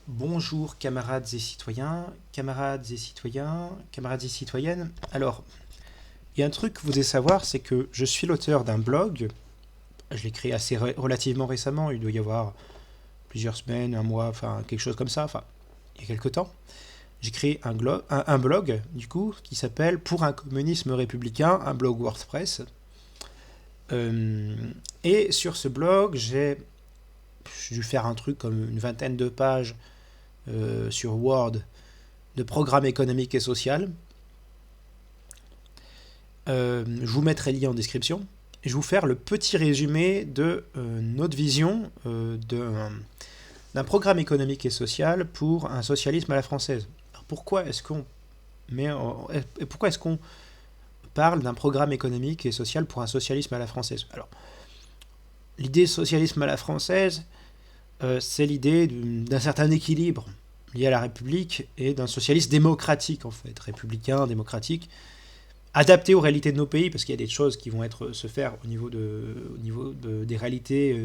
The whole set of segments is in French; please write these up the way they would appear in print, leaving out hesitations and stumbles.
Bonjour camarades et citoyens, camarades et citoyens, camarades et citoyennes. Alors, il y a un truc que vous devez savoir, c'est que je suis l'auteur d'un blog. Je l'ai créé relativement récemment, il doit y avoir plusieurs semaines, un mois, enfin quelque chose comme ça, enfin il y a quelques temps. J'ai créé un blog, du coup, qui s'appelle Pour un communisme républicain, un blog WordPress. Euh, et sur ce blog, j'ai dû faire un truc comme une vingtaine de pages sur Word de programme économique et social. Je vous mettrai le lien en description. Et je vais vous faire le petit résumé de notre vision d'un programme économique et social pour un socialisme à la française. Alors pourquoi est-ce qu'on parle d'un programme économique et social pour un socialisme à la française? Alors, l'idée socialisme à la française, c'est l'idée d'un certain équilibre lié à la République et d'un socialisme démocratique, en fait, républicain, démocratique, adapté aux réalités de nos pays, parce qu'il y a des choses qui vont se faire des réalités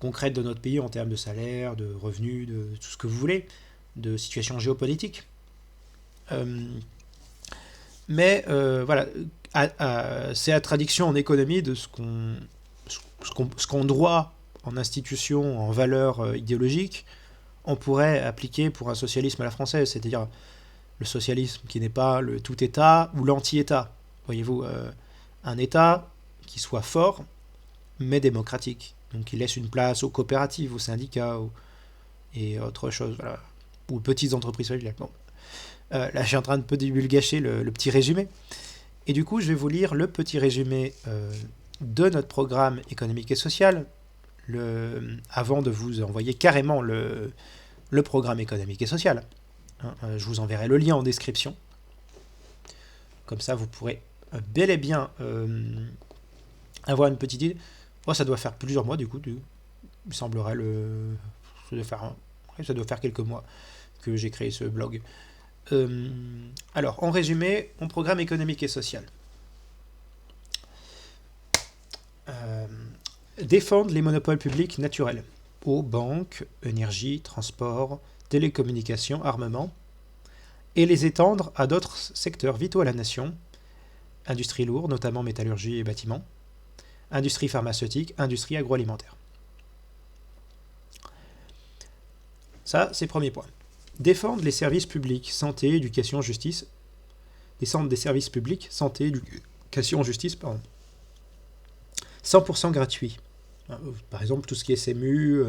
concrètes de notre pays en termes de salaire, de revenus, de tout ce que vous voulez, de situation géopolitique. Euh, voilà, c'est la traduction en économie de ce qu'on droit en institution, en valeurs idéologiques, on pourrait appliquer pour un socialisme à la française, c'est-à-dire le socialisme qui n'est pas le tout État ou l'anti-État. Voyez-vous, un État qui soit fort, mais démocratique. Donc qui laisse une place aux coopératives, aux syndicats et autre chose, voilà. Ou aux petites entreprises familiales. Bon. Là, je suis en train de peu divulgacher le petit résumé. Et du coup, je vais vous lire le petit résumé de notre programme économique et social, avant de vous envoyer carrément le programme économique et social. Je vous enverrai le lien en description. Comme ça, vous pourrez bel et bien avoir une petite idée. Oh, ça doit faire plusieurs mois, du coup. Il me semblerait ça doit faire quelques mois que j'ai créé ce blog. Alors, en résumé, mon programme économique et social. Euh, Défendre les monopoles publics naturels. Eau, banque, énergie, transport, télécommunications, armement, et les étendre à d'autres secteurs vitaux à la nation, industrie lourde, notamment métallurgie et bâtiments, industrie pharmaceutique, industrie agroalimentaire. Ça, c'est le premier point. Défendre les services publics, santé, éducation, justice, descendre des services publics, santé, éducation, justice, pardon. 100% gratuit. Par exemple, tout ce qui est SMU,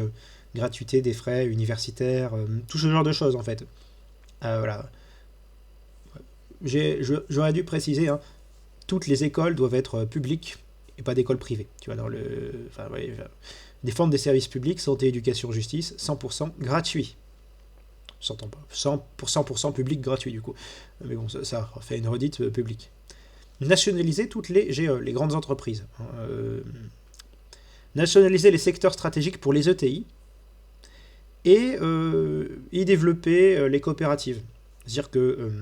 gratuité des frais universitaires, tout ce genre de choses en fait. Voilà. J'aurais dû préciser, hein, toutes les écoles doivent être publiques et pas d'écoles privées. Tu vois, défendre des services publics, santé, éducation, justice, 100% gratuit. S'entend pas. 100% public gratuit du coup. Mais bon, ça fait une redite publique. Nationaliser toutes les GE, les grandes entreprises. Nationaliser les secteurs stratégiques pour les ETI et y développer les coopératives. C'est-à-dire que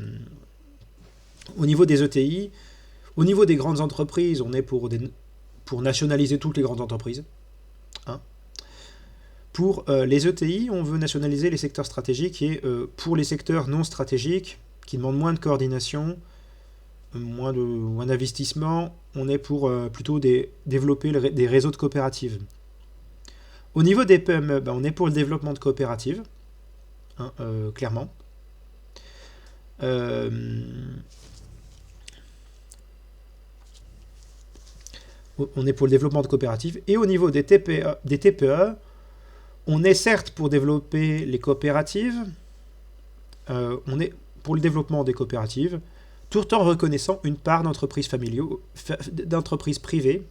au niveau des ETI, au niveau des grandes entreprises, on est pour nationaliser toutes les grandes entreprises. Hein. Pour les ETI, on veut nationaliser les secteurs stratégiques et pour les secteurs non stratégiques, qui demandent moins de coordination, moins d'investissement, on est pour plutôt développer des réseaux de coopératives. Au niveau des PME, on est pour le développement de coopératives, hein, clairement. On est pour le développement de coopératives. Et au niveau des TPE, on est certes pour développer les coopératives, on est pour le développement des coopératives, tout en reconnaissant une part d'entreprises privées,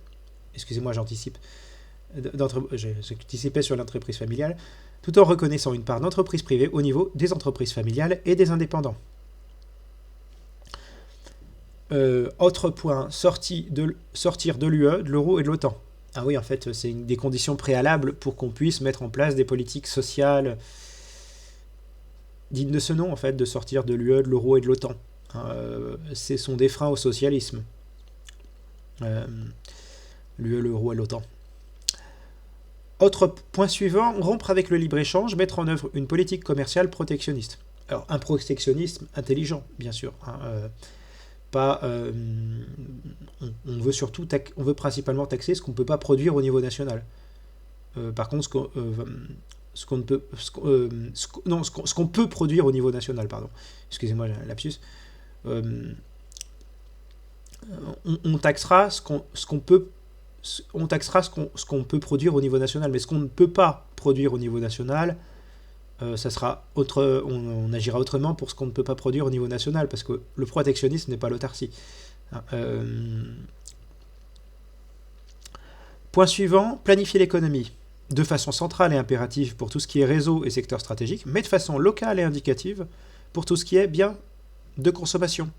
excusez-moi, j'anticipais sur l'entreprise familiale, tout en reconnaissant une part d'entreprises privées au niveau des entreprises familiales et des indépendants. Autre point, sortir de l'UE, de l'euro et de l'OTAN. Ah oui, en fait, c'est une des conditions préalables pour qu'on puisse mettre en place des politiques sociales dignes de ce nom, en fait, de sortir de l'UE, de l'euro et de l'OTAN. Ce sont des freins au socialisme. L'UE, l'euro et l'OTAN. Autre point suivant, rompre avec le libre-échange, mettre en œuvre une politique commerciale protectionniste. Alors, un protectionnisme intelligent, bien sûr. Pas, on veut surtout on veut principalement taxer ce qu'on ne peut pas produire au niveau national. Par contre, ce qu'on peut produire au niveau national, pardon. Excusez-moi, lapsus. On taxera ce qu'on peut produire au niveau national, mais ce qu'on ne peut pas produire au niveau national, ça sera on agira autrement pour ce qu'on ne peut pas produire au niveau national, parce que le protectionnisme n'est pas l'autarcie. Point suivant, planifier l'économie de façon centrale et impérative pour tout ce qui est réseau et secteur stratégique, mais de façon locale et indicative pour tout ce qui est bien de consommation.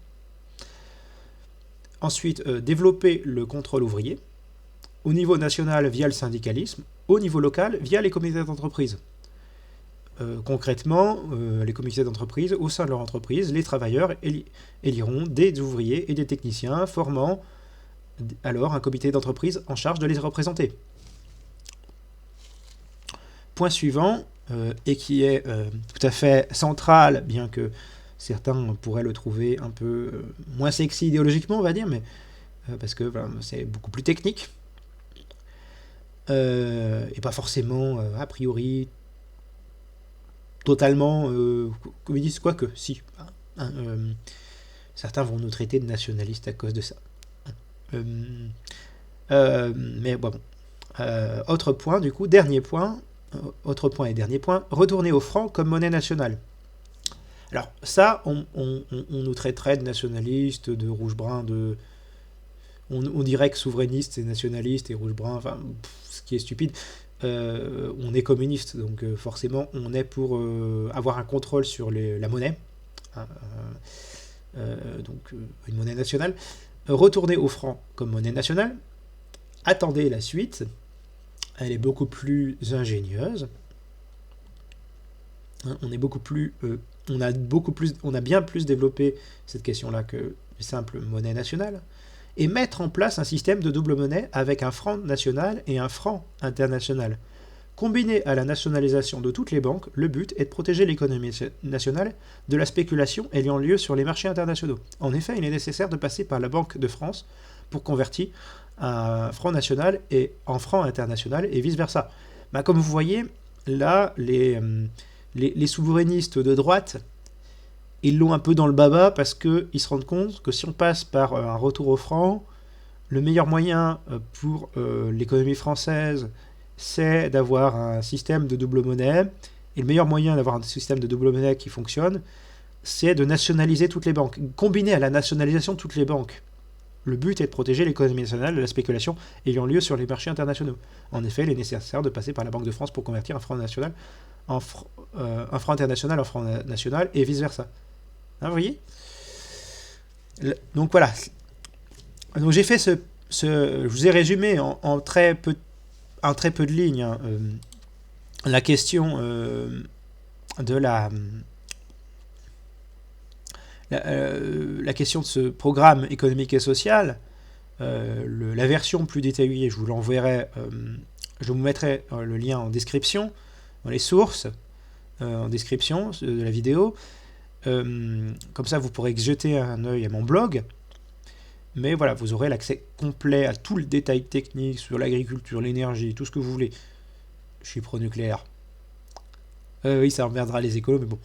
Ensuite, développer le contrôle ouvrier, au niveau national via le syndicalisme, au niveau local via les comités d'entreprise. Concrètement, les comités d'entreprise, au sein de leur entreprise, les travailleurs éliront des ouvriers et des techniciens, formant alors un comité d'entreprise en charge de les représenter. Point suivant, et qui est tout à fait central, bien que certains pourraient le trouver un peu moins sexy idéologiquement, on va dire, mais parce que c'est beaucoup plus technique, et pas forcément a priori totalement communiste, quoique si. Certains vont nous traiter de nationalistes à cause de ça. Mais bon. Autre point, du coup, autre point et dernier point, retourner au franc comme monnaie nationale. Alors ça, on nous traiterait de nationalistes, de rouge-brun, on dirait que souverainiste c'est nationaliste et rouge-brun, enfin, ce qui est stupide. On est communiste, donc forcément on est pour avoir un contrôle sur la monnaie, donc une monnaie nationale. Retourner au franc comme monnaie nationale. Attendez la suite, elle est beaucoup plus ingénieuse. On a bien plus développé cette question-là que les simples monnaies nationales. Et mettre en place un système de double monnaie avec un franc national et un franc international. Combiné à la nationalisation de toutes les banques, le but est de protéger l'économie nationale de la spéculation ayant lieu sur les marchés internationaux. En effet, il est nécessaire de passer par la Banque de France pour convertir un franc national en franc international et vice-versa. Comme vous voyez, là, les souverainistes de droite, ils l'ont un peu dans le baba parce qu'ils se rendent compte que si on passe par un retour au franc, le meilleur moyen pour l'économie française, c'est d'avoir un système de double monnaie. Et le meilleur moyen d'avoir un système de double monnaie qui fonctionne, c'est de nationaliser toutes les banques. Combiné à la nationalisation de toutes les banques, le but est de protéger l'économie nationale de la spéculation ayant lieu sur les marchés internationaux. En effet, il est nécessaire de passer par la Banque de France pour convertir un franc national un franc international en franc national et vice-versa. Vous voyez ? Donc voilà. Donc j'ai fait je vous ai résumé en très peu de lignes la question de la question de ce programme économique et social. La version plus détaillée, je vous l'enverrai, je vous mettrai le lien en description, dans les sources, en description de la vidéo. Comme ça, vous pourrez jeter un œil à mon blog. Mais voilà, vous aurez l'accès complet à tout le détail technique sur l'agriculture, l'énergie, tout ce que vous voulez. Chypre-nucléaire. Oui, ça emmerdera les écolos, mais bon.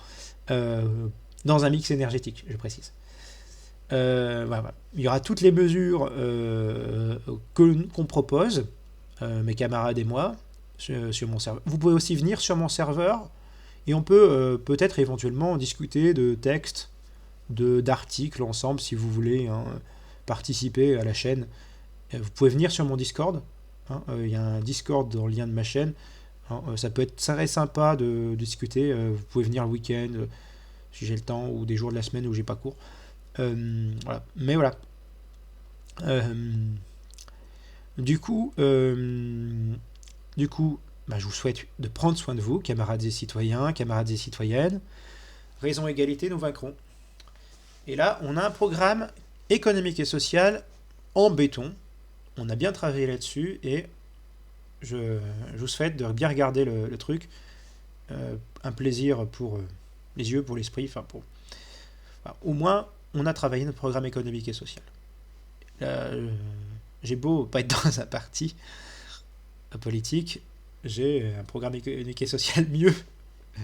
Dans un mix énergétique, je précise. Voilà. Il y aura toutes les mesures qu'on propose, mes camarades et moi, sur mon serveur. Vous pouvez aussi venir sur mon serveur et on peut peut-être éventuellement discuter de textes, d'articles ensemble si vous voulez participer à la chaîne. Vous pouvez venir sur mon Discord. Il y a un Discord dans le lien de ma chaîne. Ça peut être très sympa de discuter. Vous pouvez venir le week-end si j'ai le temps ou des jours de la semaine où j'ai pas cours. Voilà. Mais voilà. Du coup, je vous souhaite de prendre soin de vous, camarades et citoyens, camarades et citoyennes. Raison égalité, nous vaincrons. Et là, on a un programme économique et social en béton. On a bien travaillé là-dessus et je vous souhaite de bien regarder le truc. Un plaisir pour les yeux, pour l'esprit, enfin, au moins, on a travaillé notre programme économique et social. Là, j'ai beau pas être dans un parti politique, j'ai un programme économique et social mieux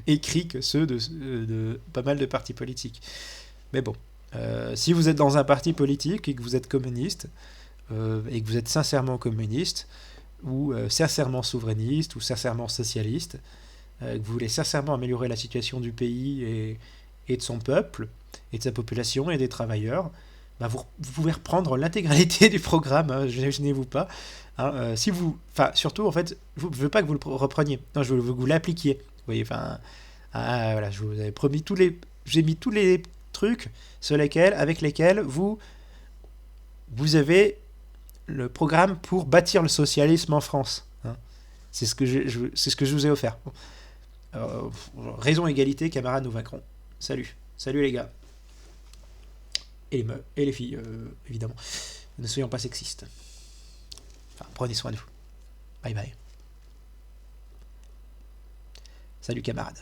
écrit que ceux de pas mal de partis politiques. Mais bon, si vous êtes dans un parti politique et que vous êtes communiste, et que vous êtes sincèrement communiste, ou sincèrement souverainiste, ou sincèrement socialiste, que vous voulez sincèrement améliorer la situation du pays et de son peuple, et de sa population et des travailleurs, bah vous pouvez reprendre l'intégralité du programme, hein, gênez-vous pas. Hein, si vous, enfin, surtout, en fait, je ne veux pas que vous le repreniez, non, je veux que vous l'appliquiez. Vous voyez, enfin, voilà, je vous avais promis j'ai mis tous les trucs avec lesquels vous avez le programme pour bâtir le socialisme en France. Hein. C'est ce que c'est ce que je vous ai offert. Bon. Raison égalité, camarades, nous vaincrons. Salut les gars. Et les filles, évidemment. Ne soyons pas sexistes. Enfin, prenez soin de vous. Bye bye. Salut camarades.